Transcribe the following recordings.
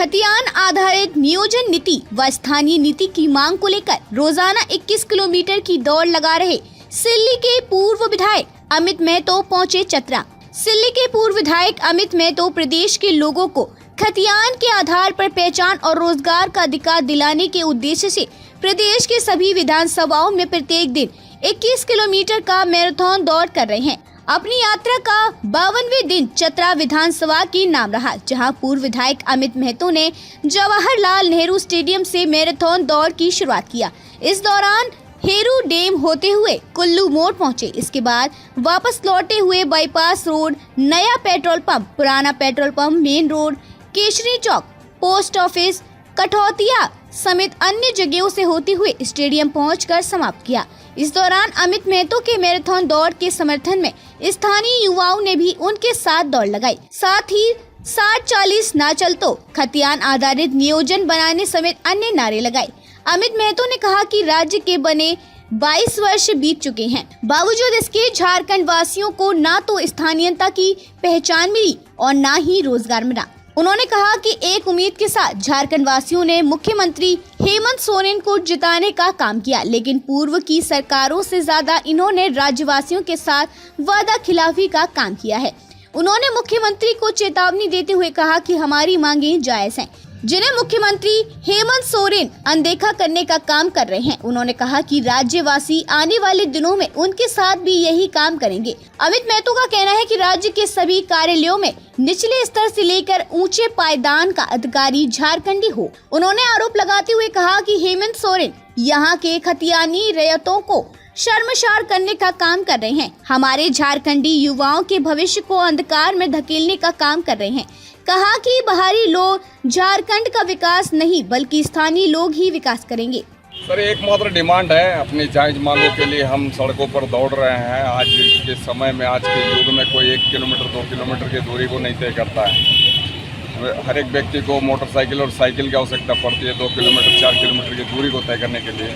खतियान आधारित नियोजन नीति व स्थानीय नीति की मांग को लेकर रोजाना 21 किलोमीटर की दौड़ लगा रहे सिल्ली के पूर्व विधायक अमित महतो पहुंचे चतरा। सिल्ली के पूर्व विधायक अमित महतो प्रदेश के लोगों को खतियान के आधार पर पहचान और रोजगार का अधिकार दिलाने के उद्देश्य से प्रदेश के सभी विधानसभाओं में प्रत्येक दिन 21 किलोमीटर का मैराथन दौड़ कर रहे हैं। अपनी यात्रा का 52वें दिन चतरा विधानसभा के नाम रहा, जहां पूर्व विधायक अमित महतो ने जवाहरलाल नेहरू स्टेडियम से मैराथन दौड़ की शुरुआत किया। इस दौरान हेरू डैम होते हुए कुल्लू मोड़ पहुंचे। इसके बाद वापस लौटे हुए बाईपास रोड, नया पेट्रोल पंप, पुराना petrol pump, main road, Keshari Chowk, post office, Kathautiya समेत अन्य जगहों से होते हुए स्टेडियम पहुंचकर समाप्त किया। इस दौरान अमित महतो के मैराथन दौड़ के समर्थन में स्थानीय युवाओं ने भी उनके साथ दौड़ लगाई। साथ ही 60-40 ना चल तो खतियान आधारित नियोजन बनाने समेत अन्य नारे लगाए। अमित महतो ने कहा कि राज्य के बने 22 वर्ष बीत चुके हैं, बावजूद इसके झारखंड वासियों को ना तो स्थानीयता की पहचान मिली और ना ही रोजगार मिला। उन्होंने कहा कि एक उम्मीद के साथ झारखंड वासियों ने मुख्यमंत्री हेमंत सोरेन को जिताने का काम किया, लेकिन पूर्व की सरकारों से ज्यादा इन्होंने राज्यवासियों के साथ वादा खिलाफी का काम किया है। उन्होंने मुख्यमंत्री को चेतावनी देते हुए कहा कि हमारी मांगे जायज हैं, जिन्हें मुख्यमंत्री हेमंत सोरेन अनदेखा करने का काम कर रहे हैं। उन्होंने कहा कि राज्यवासी आने वाले दिनों में उनके साथ भी यही काम करेंगे। अमित महतो का कहना है कि राज्य के सभी कार्यालयों में निचले स्तर से लेकर ऊंचे पायदान का अधिकारी झारखंडी हो। उन्होंने आरोप लगाते हुए कहा कि हेमंत सोरेन यहाँ के खतियानी रैयतों को शर्मसार करने का काम कर रहे हैं, हमारे झारखंडी युवाओं के भविष्य को अंधकार में धकेलने का काम कर रहे हैं। कहा कि बाहरी लोग झारखंड का विकास नहीं बल्कि स्थानीय लोग ही विकास करेंगे। सर, एकमात्र डिमांड है, अपनी जायज मांगों के लिए हम सड़कों पर दौड़ रहे हैं। आज के समय में, आज के युग में कोई 1 किलोमीटर 2 किलोमीटर की दूरी को नहीं तय करता है। हर एक व्यक्ति को मोटरसाइकिल और साइकिल की आवश्यकता पड़ती है 2 किलोमीटर 4 किलोमीटर की दूरी को तय करने के लिए।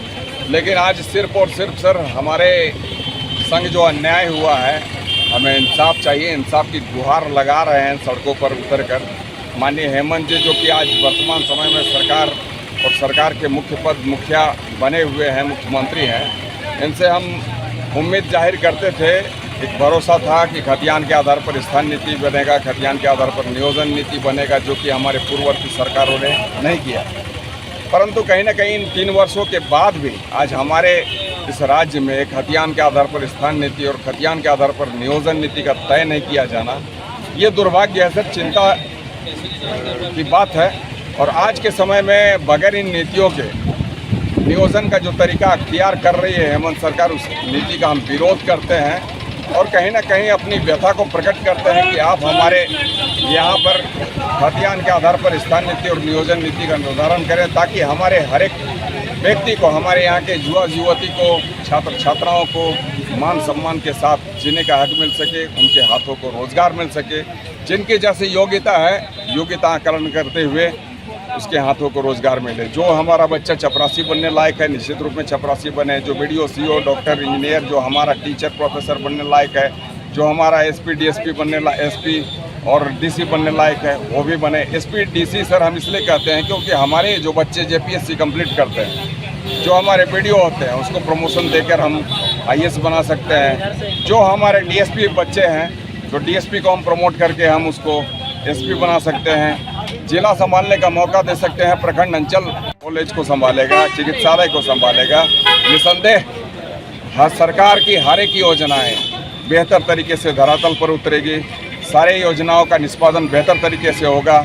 लेकिन आज सिर्फ और सिर्फ सर हमारे संग जो अन्याय हुआ है, हमें इंसाफ चाहिए। इंसाफ की गुहार लगा रहे हैं सड़कों पर उतरकर। माननीय हेमंत जी जो कि आज वर्तमान समय में सरकार और सरकार के मुखिया बने हुए हैं, मुख्यमंत्री हैं, इनसे हम उम्मीद जाहिर करते थे, एक भरोसा था कि खतियान के आधार पर स्थान नीति बनेगा, खतियान के आधार पर नियोजन नीति बनेगा, जो कि हमारे पूर्ववर्ती सरकारों ने नहीं किया। परंतु कहीं ना कहीं इन 3 वर्षों के बाद भी आज हमारे इस राज्य में खतियान के आधार पर स्थान नीति और खतियान के आधार पर नियोजन नीति का तय नहीं किया जाना, ये दुर्भाग्य है सर, चिंता की बात है। और आज के समय में बगैर इन नीतियों के नियोजन का जो तरीका अख्तियार कर रही है हेमंत सरकार, उस नीति का हम विरोध करते हैं और कहीं ना कहीं अपनी व्यथा को प्रकट करते हैं कि आप हमारे यहाँ पर खतियान के आधार पर स्थान नीति और नियोजन नीति का निर्धारण करें, ताकि हमारे हर एक व्यक्ति को, हमारे यहाँ के युवा युवती को, छात्र छात्राओं को मान सम्मान के साथ जीने का हक मिल सके, उनके हाथों को रोजगार मिल सके। जिनकी जैसी योग्यता है, योग्यता आकलन करते हुए उसके हाथों को रोजगार मिले। जो हमारा बच्चा चपरासी बनने लायक है, निश्चित रूप में चपरासी बने। जो BDO CO डॉक्टर इंजीनियर, जो हमारा टीचर प्रोफेसर बनने लायक है, जो हमारा SP DSP बनने SP और DC बनने लायक है, वो भी बने। SP DC सर हम इसलिए कहते हैं क्योंकि हमारे जो बच्चे JPSC कंप्लीट करते हैं, जो हमारे BDO होते हैं, उसको प्रमोशन देकर हम IAS बना सकते हैं। जो हमारे DSP बच्चे हैं, तो DSP को हम प्रमोट करके हम उसको SP बना सकते हैं। जिला संभालने का मौका दे सकते हैं, प्रखंड अंचल कॉलेज को संभालेगा, चिकित्सालय को संभालेगा। निसंदेह हर सरकार की हर एक योजनाएं बेहतर तरीके से धरातल पर उतरेगी, सारे योजनाओं का निष्पादन बेहतर तरीके से होगा,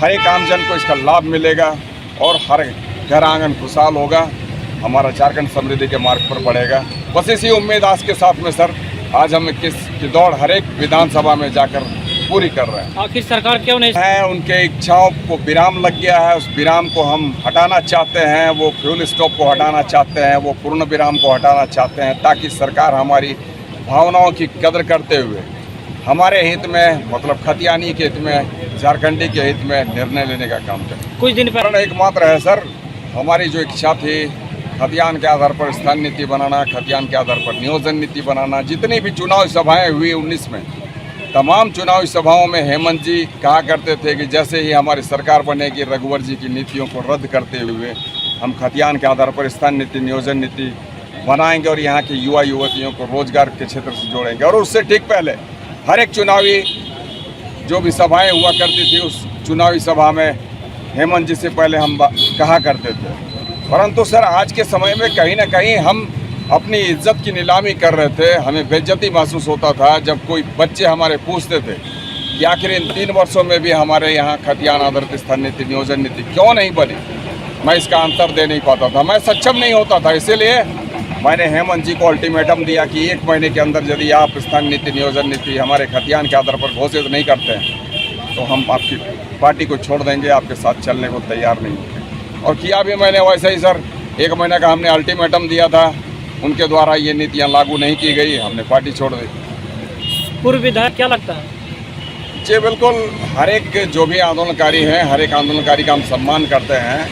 हर एक आमजन को इसका लाभ मिलेगा और हर घर आंगन खुशहाल होगा, हमारा झारखंड समृद्धि के मार्ग पर बढ़ेगा। बस इसी उम्मीद आस के साथ में सर आज हम की दौड़ हर एक विधानसभा में जाकर पूरी कर रहे हैं। आखिर सरकार क्यों नहीं है, उनके इच्छाओं को विराम लग गया है, उस विराम को हम हटाना चाहते हैं। वो फ्यूल स्टॉप को हटाना चाहते हैं, वो पूर्ण विराम को हटाना चाहते हैं, ताकि सरकार हमारी भावनाओं की कदर करते हुए हमारे हित में, मतलब खतियानी के हित में, झारखंडी के हित में निर्णय लेने का काम करे। कुछ दिन पहले एकमात्र है सर, हमारी जो इच्छा थी खतियान के आधार पर स्थान नीति बनाना, खतियान के आधार पर नियोजन नीति बनाना। जितनी भी चुनाव सभाएं हुई 19 में, तमाम चुनावी सभाओं में हेमंत जी कहा करते थे कि जैसे ही हमारी सरकार बनेगी रघुवर जी की नीतियों को रद्द करते हुए हम खतियान के आधार पर स्थान नीति नियोजन नीति बनाएंगे और यहाँ के युवा युवतियों को रोजगार के क्षेत्र से जोड़ेंगे। और उससे ठीक पहले हर एक चुनावी जो भी सभाएं हुआ करती थी उस चुनावी सभा में हेमंत जी से पहले हम कहा करते थे। परंतु सर आज के समय में कहीं ना कहीं हम अपनी इज्जत की नीलामी कर रहे थे। हमें बेइज्जती महसूस होता था जब कोई बच्चे हमारे पूछते थे कि आखिर इन 3 वर्षों में भी हमारे यहाँ खतियान आधारित स्थान नीति नियोजन नीति क्यों नहीं बनी। मैं इसका आंसर दे नहीं पाता था, मैं सक्षम नहीं होता था। इसीलिए मैंने हेमंत जी को अल्टीमेटम दिया कि 1 महीने के अंदर यदि आप स्थान नीति नियोजन नीति हमारे खतियान के आधार पर घोषित नहीं करते हैं तो हम आपकी पार्टी को छोड़ देंगे, आपके साथ चलने को तैयार नहीं होंगे। और किया भी मैंने वैसे ही सर। 1 महीने का हमने अल्टीमेटम दिया था, उनके द्वारा ये नीतियाँ लागू नहीं की गई, हमने पार्टी छोड़ दी। पूर्व विधायक क्या लगता है? जी बिल्कुल, हर एक जो भी आंदोलनकारी हैं हर एक आंदोलनकारी का हम सम्मान करते हैं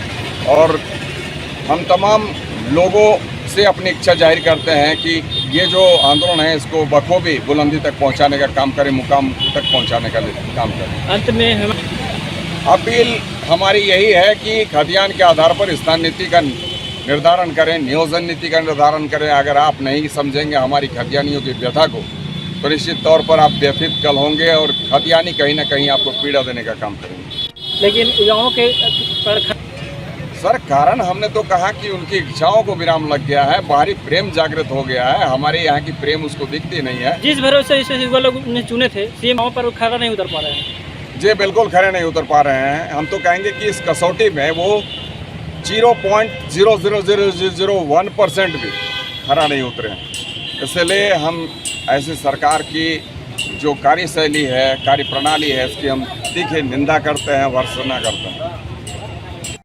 और हम तमाम लोगों से अपनी इच्छा जाहिर करते हैं कि ये जो आंदोलन है इसको बखूबी बुलंदी तक पहुंचाने का काम करें, मुकाम तक पहुंचाने का काम करें। अंत में हम अपील हमारी यही है कि खतियान के आधार पर स्थान नीति का निर्धारण करें, नियोजन नीति का निर्धारण करें। अगर आप नहीं समझेंगे हमारी खतियानियों की व्यथा को तो निश्चित तौर पर आप व्यथित कल होंगे और खतियानी कहीं ना कहीं आपको पीड़ा देने का काम करेंगे। लेकिन युवाओं के सर कारण हमने तो कहा कि उनकी इच्छाओं को विराम लग गया है, बाहरी प्रेम जागृत हो गया है। हमारे यहाँ की प्रेम उसको दिखती नहीं है। जिस भरोसे इसे युवा लोग ने चुने थे सीएम पर खरा नहीं उतर पा रहे हैं। जी बिल्कुल खरे नहीं उतर पा रहे हैं। हम तो कहेंगे कि इस कसौटी में वो 0.00001% भी खरा नहीं उतरे हैं। इसलिए हम ऐसे सरकार की जो कार्यशैली है, कार्यप्रणाली है, इसकी हम तीखी निंदा करते हैं, भर्त्सना करते हैं।